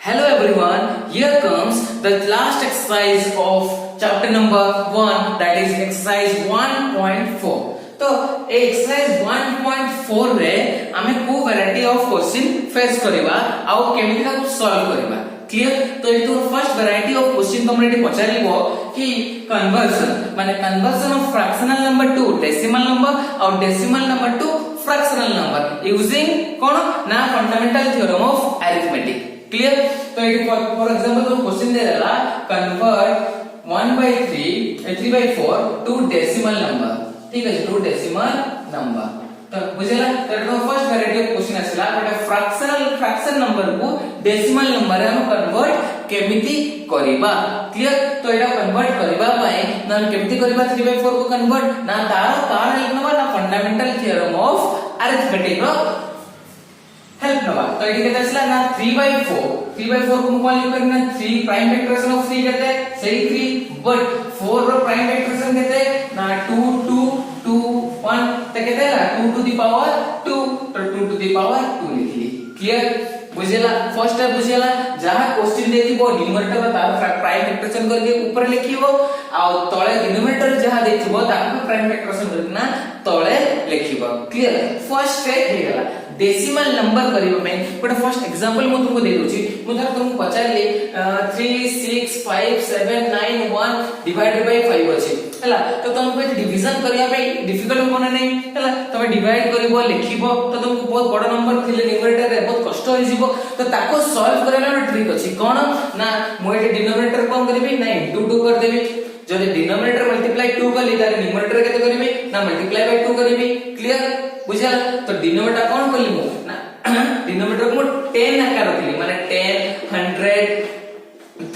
Hello everyone, here comes the last exercise of chapter number 1, that is exercise 1.4. तो exercise 1.4 रे आमे को variety of question face करबा आउ केमिति का सॉल्व करबा क्लियर। तो ये तो फर्स्ट वैरायटी ऑफ क्वेश्चन तुमरे एटी पचारिबो कि कन्वर्जन माने conversion of fractional number to decimal number और decimal number to fractional number using कोन ना fundamental theorem of arithmetic clear. तो ये फॉर एग्जांपल तो क्वेश्चन दे रहा कन्वर्ट 1/3 टू डेसिमल नंबर, ठीक है, टू डेसिमल नंबर। तो बुझला तो फर्स्ट वैरायटी ऑफ क्वेश्चन आसला बट फ्रैक्शन नंबर को डेसिमल नंबर रे हम कन्वर्ट केमिति करिबा क्लियर। तो एटा कन्वर्ट करिबा पय ना केमिति करिबा 3/4 को कन्वर्ट ना तार कारण लिखनबा ना फंडामेंटल थ्योरम ऑफ अरिथमेटिक रो हेल्प नवा। तो ये केते आसला ना 3/4 को कोन लिख करना 3 प्राइम फैक्टराइजेशन ऑफ 3 केते सही 3 बट 4 रो प्राइम फैक्टराइजेशन केते ना 2 2 2 1 ते केते ला 2 टू द पावर 2 तो 2 टू द पावर 2 लिखली क्लियर। बुझेला फर्स्ट है बुझेला जहां क्वेश्चन देथिबो न्यूमरेटर तार प्राइम फैक्टराइजेशन करके ऊपर लिखिबो आ तळे डिनोमिनेटर जहां देथिबो ताको प्राइम फैक्टराइजेशन करना तळे लिखिबो क्लियर। फर्स्ट है हे गला डेसिमल नंबर करिबो में बट फर्स्ट एग्जांपल मु तुमको दे दोची मु धर तुमको पचारले 3 6 5 7 9 1 डिवाइडेड बाय 5 अछि हला। तो तुमको डिवीजन करिया पे डिफिकल्ट कोन नै हला, तमे डिवाइड करिवो लिखिबो तो तुमको बहुत बड़ नंबर थिले न्यूमरेटर रे बहुत कष्ट होई जिवो। तो ताको सॉल्व करला ट्रिक अछि कोन ना मु एटे डिनोमिनेटर कोन करबी ना इनटू 2 कर देबी। जदि डिनोमिनेटर मल्टीप्लाई 2 करली तार न्यूमरेटर केते करबी ना मल्टीप्लाई बाय 2 करबी क्लियर बुझला। तो डिनोमिनेटर कोन करली मु ना डिनोमिनेटर को 10 आकार रखली माने 10 100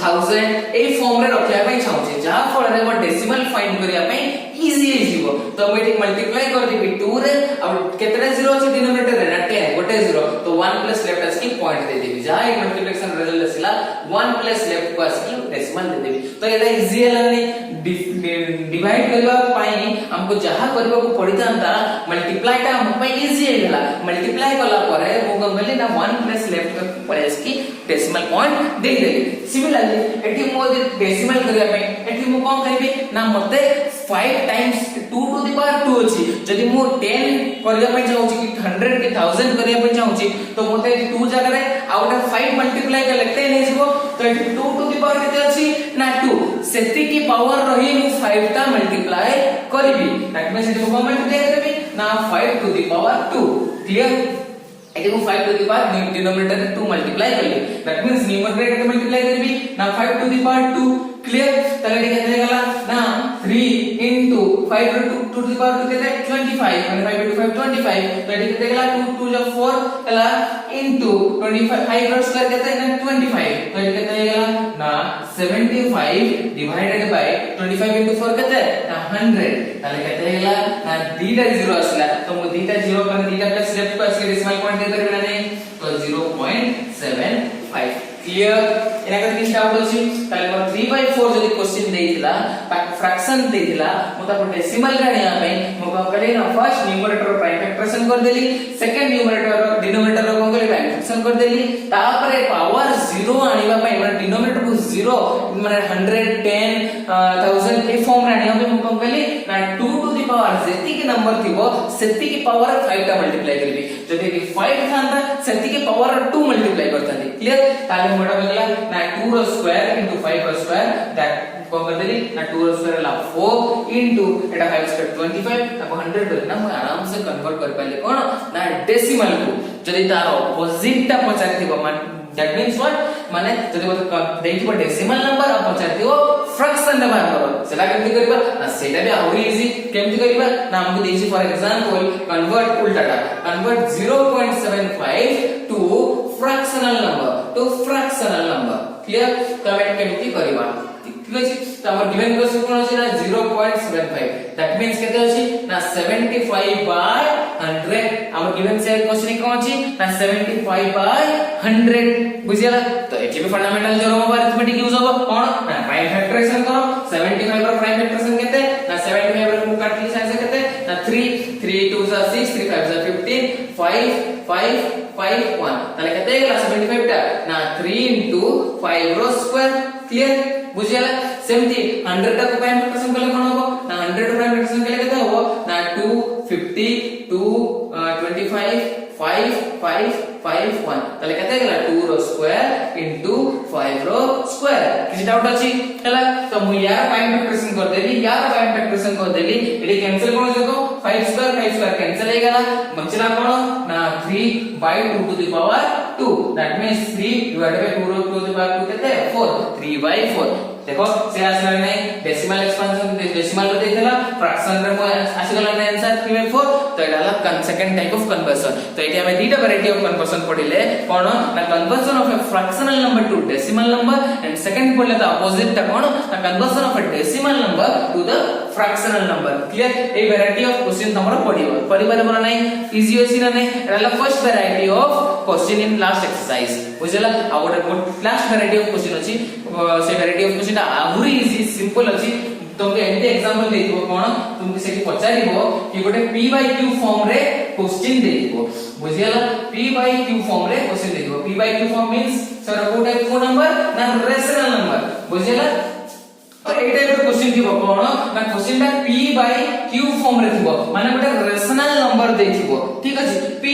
1000 ए फॉर्म रे रखिया पई चाहूची जहा फल रे वो डेसिमल फाइंड करिया पई इजी हिजिबो। तो मैं ठीक मल्टीप्लाई कर देबी 2 रे और केतरा जीरो अछि डिनोमिनेटर रे ना 10 गोटे जीरो तो 1 प्लस लेफ्ट आसी पॉइंट दे देबी जहा एक मल्टीप्लिकेशन रिजल्ट आसीला 1 प्लस लेफ्ट को आसी डेसिमल दे देबी। तो एटा इजी हलानी डिवाइड करबा पई हमको जहा करबा को पड़ितांता मल्टीप्लाई टा हम पई इजी हेला। मल्टीप्लाई कला परे मु गमली ना 1 प्लस लेफ्ट को प्लस की डेसिमल पॉइंट दे देबी। सिमिलरली एठी मो डेसिमल करिया पई एठी मु कोन करबी ना मते 5 टाइम्स 2 टू द पावर 2 अछि जदि मु 10 करिया पई चाहूची कि 100 के 1000 करिया पई चाहूची तो मते 2 जगह रे आउट 5 मल्टीप्लाई कर लगते नै जिवो। तो एठी 2 टू द पावर केते अछि ना 2 सेति की पावर रही मु 5 ता मल्टीप्लाई करबी दैट मींस एठी मु मल्टीप्लाई करबी ना 5 टू द पावर 2 क्लियर। एठी मु 5 to the power denominator 2 multiply करली दैट मींस न्यूमरेटर के मल्टीप्लाई करबी ना 5 टू द पावर 2 क्लियर। तगड़ी केते गला ना 3 into 5 to the power 2 केते 25 माने 5 into 5 25 तो एठी केते गला 2 2 जो 4 गला into 25 5 रो स्क्वायर केते ना 25 तो एठी केते गला ना 75 डिवाइडेड बाय 25 into 4 केते ना 100 ताले केते गला ना दीटा जीरो आसला तो मु दीटा जीरो पर दीटा प्लस लेफ्ट को आसी डेसिमल पॉइंट दे करबा नै तो 0.75 क्लियर। एना का किछ डाउट अछि ताले मोर 3/4 जदि क्वेश्चन देइथिला फ्रैक्शन देइथिला मोता पर डेसिमल रानिया पे मो का करे ना फर्स्ट न्यूमरेटर प्राइम फैक्टराइजेशन कर देली सेकंड न्यूमरेटर डिनोमिनेटर को कोन प्राइम फैक्टराइजेशन कर देली तापरे पावर 0 आनिबा पे माने डिनोमिनेटर को 0 माने 100 10 1000 ए फॉर्म रानिया पे मो कोन कली ना 2 टू द पावर जेति के नंबर थिबो सेति की पावर 5 टा मल्टीप्लाई करबी जदि 5 थांता सेति के पावर 2 मल्टीप्लाई करतानी क्लियर। ताले मोटा बगला ना 2 root square into 5 root square that को कर देली ना 2 रो स्क्वायर ला 4 into एटा 5 स्क्वायर 25 ताको 100 करना हम आराम से कन्वर्ट कर पाले कोन ना डेसिमल को जदि तार अपोजिट टा पचारथिबो मान दैट मींस व्हाट माने जदि मत देखिबो डेसिमल नंबर आ पचारथिबो फ्रैक्शन नंबर करो सेटा केमति करबा ना सेटा भी आउरी इजी केमति करबा ना हमको देछि फॉर एग्जांपल कन्वर्ट उल्टाटा convert 0.75 to fractional number clear. तो हम केमति करबा ठीक अछि। तो हमर गिवन क्वेश्चन कोन अछि ना 0.75 दैट मींस केते अछि ना 75 बाय 100 हमर गिवन से क्वेश्चन कोन अछि ना 75 बाय 100 बुझियला। तो एठी भी fundamental theorem of arithmetic use होबो कोन ना प्राइम फैक्टराइजेशन करो 75 रो प्राइम फैक्टराइजेशन केते ना 75 रो काटली साइज केते ना 3 3 2 6 3 5 15 5 5 5 1 তাহলে কেতে গলা 75 টা না 3 into 5 रो स्क्वायर क्लियर बुझियाला सेमती 100 टा को प्राइम फैक्टराइजेशन कले कोन होबो ना 100 टा प्राइम फैक्टराइजेशन कले केते होबो ना 2 50 2 25 5 5 5 1 তাহলে কেতে গলা 2 root square into 5 root square किसी डाउट अछि हला तो मु यार प्राइम फैक्टराइजेशन कर देली यार प्राइम फैक्टराइजेशन कर देली एडी कैंसिल कोन देखो 5 स्क्वायर कैंसिल हो गला बचला कोन ना 3 by 2 to the power 2 that means 3 divided by 2 to the power 2 केते 4 3 by 4 देखो से आसला नै डेसिमल एक्सपेंशन डेसिमल रे देथला फ्रैक्शन रे मो आसीगला नै आंसर 3 by 4 तो एडाला सेकंड टाइप ऑफ कन्वर्जन तो एटी हमें दीटा वैरायटी ऑफ कन्वर्जन पढिले कोन ना conversion of a fractional number to decimal number and second पढले द अपोजिट ता कोन ना conversion of a decimal number to the fractional number clear ए वैरायटी ऑफ क्वेश्चन हमरो पढिबो परिबारे बोला नै इजी होसी ना नै एडाला first variety of question in last exercise बुझला आ गोटे लास्ट वैरायटी ऑफ क्वेश्चन अछि से वैरायटी ऑफ क्वेश्चन आहुरी इजी सिंपल अछि तुमके एंते एग्जांपल देइबो कोन तुमके सेठी पचारिबो कि गोटे p by q फॉर्म रे क्वेश्चन देइबो बुझियाला p by q फॉर्म रे क्वेश्चन देइबो p by q form means sir को टाइप को नंबर ना रेशनल नंबर बुझियाला तो ए टाइप रो क्वेश्चन दिबो कोन ना क्वेश्चन ता p by q फॉर्म रे दिबो माने गोटे रेशनल नंबर देइथिबो ठीक अछि p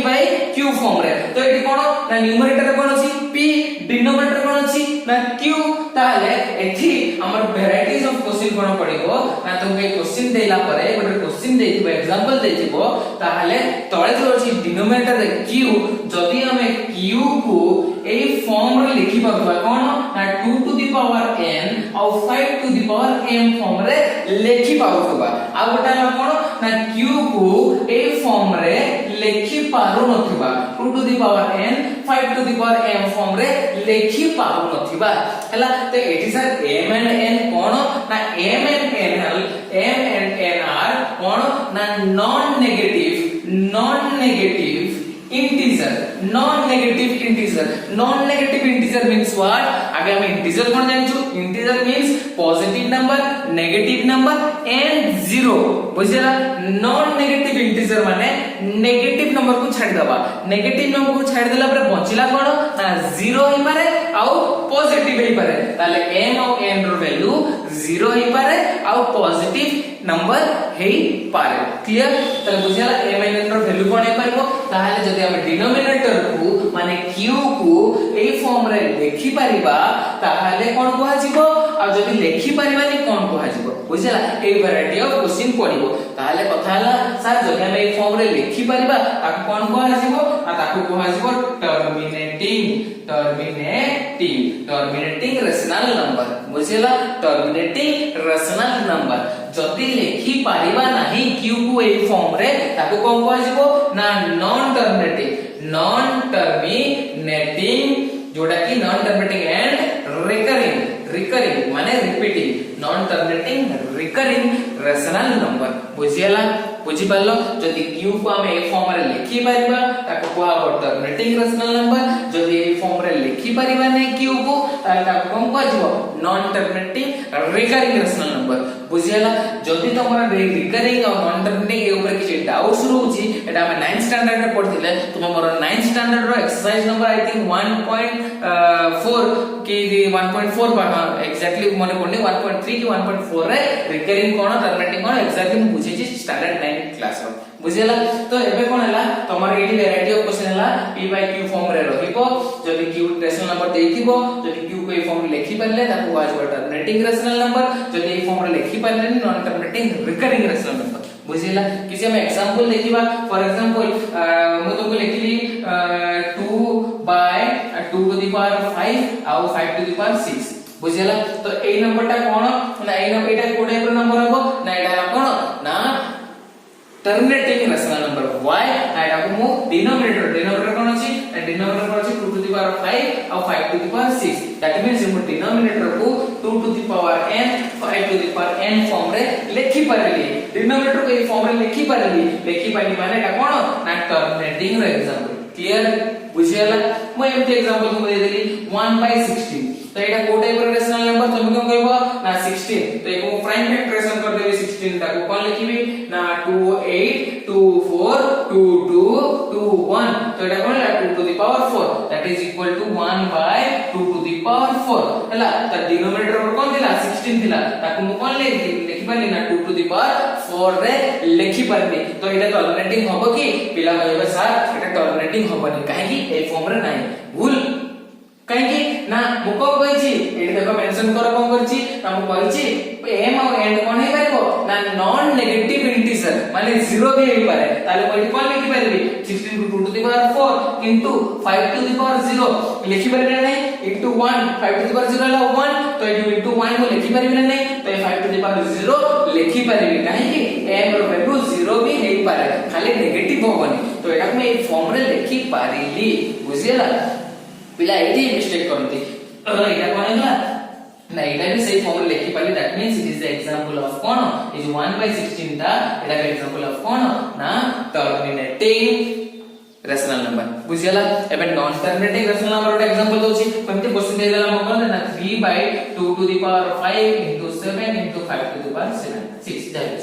by q फॉर्म रे तो एटी कोन ना न्यूमरेटर कोन अछि p डिनोमिनेटर कोन अछि ना q ताले एठी हमर वैरायटीज ऑफ क्वेश्चन कोन पडिबो ना तुमके क्वेश्चन देला परे गोटे क्वेश्चन देथिबो एग्जांपल देथिबो ताले तळे जो अछि डिनोमिनेटर रे q जदी हमें q को ए फॉर्म रे लिखि परबा कोन ना 2 टू द पावर n और 5 to the power m form रे लिखि पाउतबा आ गोटा कोन ना q को ए फॉर्म रे लिखि पारु नथिबा 2 to the power n 5 to the power m form रे लिखि पारु नथिबा हला तो एटी सर m and n कोन ना m and n आर कोन ना non negative integer means what आगे हम इंटीजर कोन जानछु integer means positive number negative number and zero बुझिला नॉन नेगेटिव इंटीजर माने नेगेटिव नंबर को छाड़ दबा नेगेटिव नंबर को छाड़ देला पर बचिला कोन ना जीरो ही पारे आ पॉजिटिव ही पारे ताले m और n रो वैल्यू जीरो ही पारे आ पॉजिटिव नंबर हे पारे क्लियर ताले बुझिला m and n रो वैल्यू कोन हे पारबो ताले जदी हम डिनोमिनेटर को माने q को ए फॉर्म रे लिखि परिबा ताले कोन कोहा जिवो आ जदी लिखि परिबानी कोन कोहा जिवो बुझिला ए वैरायटी ऑफ क्वेश्चन पडिबो ताले कथा हला सर जदी हम ए फॉर्म रे लिखि परिबा ताको कोन कोहा जिवो आ ताको कोहा जिवो टर्मिनेटिंग रेशनल नंबर बुझिला टर्मिनेटिंग रेशनल नंबर जदी लिखि परिबा नाही q को ए फॉर्म रे ताको कोन कोहा जिवो ना नॉन टर्मिनेटिंग जोड़ा की नॉन टर्मिनेटिंग एंड रिकरिंग माने repeating non terminating recurring rational number बुझियाला बुझि पालो जदी q को हम ए फॉर्म रे लिखि परिबा ताको कोहा टर्मिनेटिंग रेशनल नंबर जदी ए फॉर्म रे लिखि परिबा नै q को ताको कोन कोहा जिवो non terminating recurring rational number बुझियाला जदी तमरा रिकरिंग और नॉन टर्मिनेटिंग ए ऊपर किछि डाउट्स रहउची एटा हम 9th स्टैंडर्ड रे पढथिले तुम मोर 9th स्टैंडर्ड रो एक्सरसाइज नंबर आई थिंक 1.4 के 1.4 बा एग्जैक्टली मने पडनी 1.3 की 1.4 रे रिकरिंग कोन टर्मिनेटिंग कोन एग्जैक्टली मु बुझी छी स्टैंडर्ड 9 क्लास रो बुझियाला तो एबे कोन हला तमर एडी वैरायटी ऑफ क्वेश्चन हला p by q फॉर्म रे रहिबो जदी q रेशनल नंबर देथिबो जदी q को ए फॉर्म लिखि परले ताको आज टर्मिनेटिंग रेशनल नंबर जदी ए फॉर्म रे लिखि परले non terminating recurring rational number बुझिला किसी हम एग्जांपल देखिबा फॉर एग्जांपल मु तुमको लिखली 2 by 2 to the power 5 और 5 to the power 6 बुझिला तो ए नंबरटा कोन ना ए नंबर एटा को टाइप रो नंबर हबो ना एटा कोन ना टर्मिनेटिंग रेशनल नंबर y ना एटा को मु डिनोमिनेटर कोन अछि डिनोमिनेटर कोन अछि 2 to the power 5 और 5 to the power 6 that means मु डिनोमिनेटर को 2 to the power n 5 to the power n form रे लिखि परली डिनोमिनेटर को ए फॉर्म रे लिखि परली माने एटा कोन ना टर्मिनेटिंग रो एग्जांपल क्लियर बुझियाला मैं एमते एग्जांपल तुमको दे देली 1 by 16 तो एटा को टाइप रो रेशनल नंबर तुम कोन कहबो ना 16 तो एको प्राइम फैक्टराइजेशन कर देबे 16 ता को कोन लिखिबी ना 2 8 2 4 2 2 2 1 तो एटा कोन power 4 that is equal to 1 by 2 to the power 4 हला त डिनोमिनेटर पर कोन थिला 16 थिला ताकू मु कोन लिखि पाली ना 2 to the power 4 रे लिखि पारबी तो एटा टॉलरेटिंग होबो कि पिला कहबे सर एटा टॉलरेटिंग होबनी काहे कि ए फॉर्म रे नाही भूल काहे कि ना मु को कहिछि एटा देखो मेंशन कर कोन करछि ना मु कहिछि एम और एंड कोन हे परबो ना नॉन नेगेटिव इंटीजर माने 0 भी हे पारे ताले कोइ कोन लिखि पारबी 16 to 2 to the power 4 into 5 to the power 0 लिखि पारबे नै into 1 5 to the power 0 ला 1 तो एटू into 1 को लिखि पारबे नै तो 5 to the power 0 लिखि पारबे काहे कि m रो वैल्यू 0 भी हे पारे खाली नेगेटिव होबनी तो एटा मैं ए फॉर्म रे लिखि पारिली बुझियला पिला एटी मिस्टेक करती एटा कोन हला ना एटा भी सही फॉर्म लिखि पाली that means it is the example of कोन इज 1 by 16 ता एटा का एग्जांपल ऑफ कोन ना टर्मिनेटिंग रेशनल नंबर बुझियला एबे नॉन टर्मिनेटिंग रेशनल नंबर रो एग्जांपल दोछि केमते क्वेश्चन दे देला मकन ना 3 by 2 to the power 5 into 7 into 5 to the power 7 6 जाय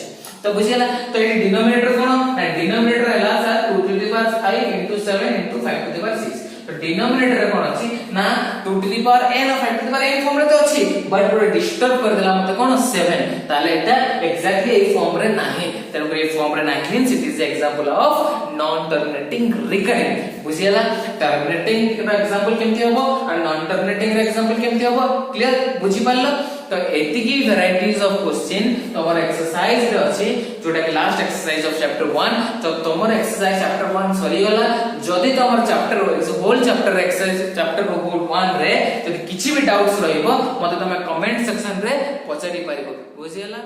तो बुझियला तो ए डिनोमिनेटर कोन ना डिनोमिनेटर हला sir 2 to the power 5 into 7 into 5 to the power 6 तो डिनोमिनेटर कोन अछि ना 2 to the power n और 5 to the power n form रे तो अछि बट पूरा डिस्टर्ब कर देला मते कोन 7 ताले एटा एक्जेक्टली ए फॉर्म रे नाही तनो ए फॉर्म रे नाही means it is the example of non terminating recurring बुझियला टर्मिनेटिंग रा एग्जांपल केमति होबो और नॉन टर्मिनेटिंग रा एग्जांपल केमति होबो क्लियर बुझि पारलो तो एतिकी वैरायटीज ऑफ क्वेश्चन तोमर एक्सरसाइज रे अछि जोटा कि लास्ट एक्सरसाइज ऑफ चैप्टर 1 तो तोमर एक्सरसाइज चैप्टर 1 सरी गला जदी तोमर chapter whole chapter exercise chapter 1 रे जदी किछि भी डाउट्स रहइबो मते तमे कमेंट सेक्शन रे पचारि पारिबो बुझियला।